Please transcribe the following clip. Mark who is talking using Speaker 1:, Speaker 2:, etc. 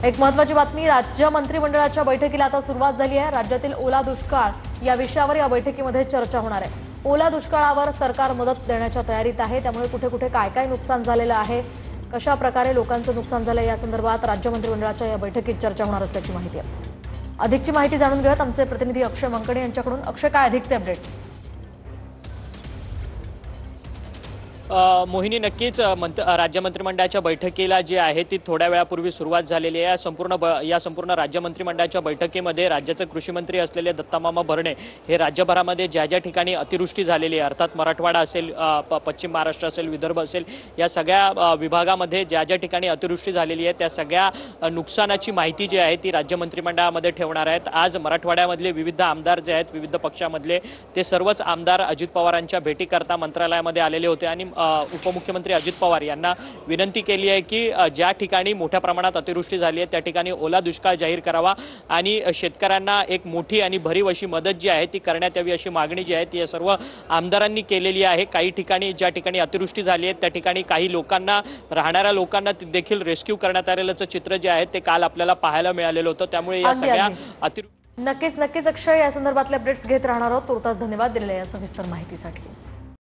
Speaker 1: एक महत्त्वाची बातमी, राज्य मंत्रिमंडळाच्या बैठकीला आता सुरुवात झाली आहे। राज्यातील ओला दुष्काळ या विषयावर या बैठकीमध्ये चर्चा होणार आहे। ओला दुष्काळावर सरकार मदत देण्याच्या तयारीत आहे, त्यामुळे कुठे कुठे काय काय नुकसान झालेलं आहे, कशा प्रकारे लोकांचं नुकसान झालं या संदर्भात राज्य मंत्रिमंडळाच्या या बैठकीत चर्चा होणार असल्याची माहिती आहे। अधिकची माहिती जाणून घेऊयात आमचे प्रतिनिधी अक्षय मंकणे यांच्याकडून। अक्षय, काय अधिकचे अपडेट्स?
Speaker 2: मोहिनी, नक्कीच राज्य मंत्रिमंडळाच्या बैठकीला जी आहे ती थोड्या वेळापूर्वी सुरुवात झालेली आहे। या संपूर्ण राज्य मंत्रिमंडळाच्या बैठकीमध्ये राज्याचे कृषी मंत्री असलेले दत्तामामा भरणे हे राज्यभरामध्ये ज्या ज्या ठिकाणी अतिवृष्टी झालेली आहे, अर्थात मराठवाडा असेल, पश्चिम महाराष्ट्र असेल, विदर्भ असेल, या सगळ्या विभागामध्ये ज्या ज्या ठिकाणी अतिवृष्टी झालेली आहे त्या सगळ्या नुकसानाची माहिती जी आहे ती राज्य मंत्रिमंडळामध्ये ठेवणार आहेत। आज मराठवाड्यामधले विविध आमदार जे आहेत, विविध पक्षामधले, ते सर्वच आमदार अजित पवारांच्या भेटीकरता मंत्रालयामध्ये आलेले होते आणि उपमुख्यमंत्री अजित पवार यांना विनंती केली आहे की ज्या ठिकाणी मोठ्या प्रमाणात अतिवृष्टी झाली आहे त्या ठिकाणी ओला दुष्काळ जाहीर करावा आणि शेतकऱ्यांना एक मोठी आणि भरीव अशी मदत जी आहे ती करण्यात यावी अशी मागणी जी आहे ती सर्व आमदारांनी केलेली आहे। काही ठिकाणी ज्या ठिकाणी अतिवृष्टी झाली आहे त्या ठिकाणी काही लोकांना, राहणाऱ्या लोकांना देखील रेस्क्यू करण्यात आलेलं चित्र जे आहे ते काल आपल्याला पाहायला मिळालेलं होतं। त्यामुळे या सगळ्या
Speaker 1: नक्कीच अक्षय, या संदर्भातले अपडेट्स घेत राहणार आहोत। तुर्तास धन्यवाद दिलेल्या या सविस्तर माहितीसाठी।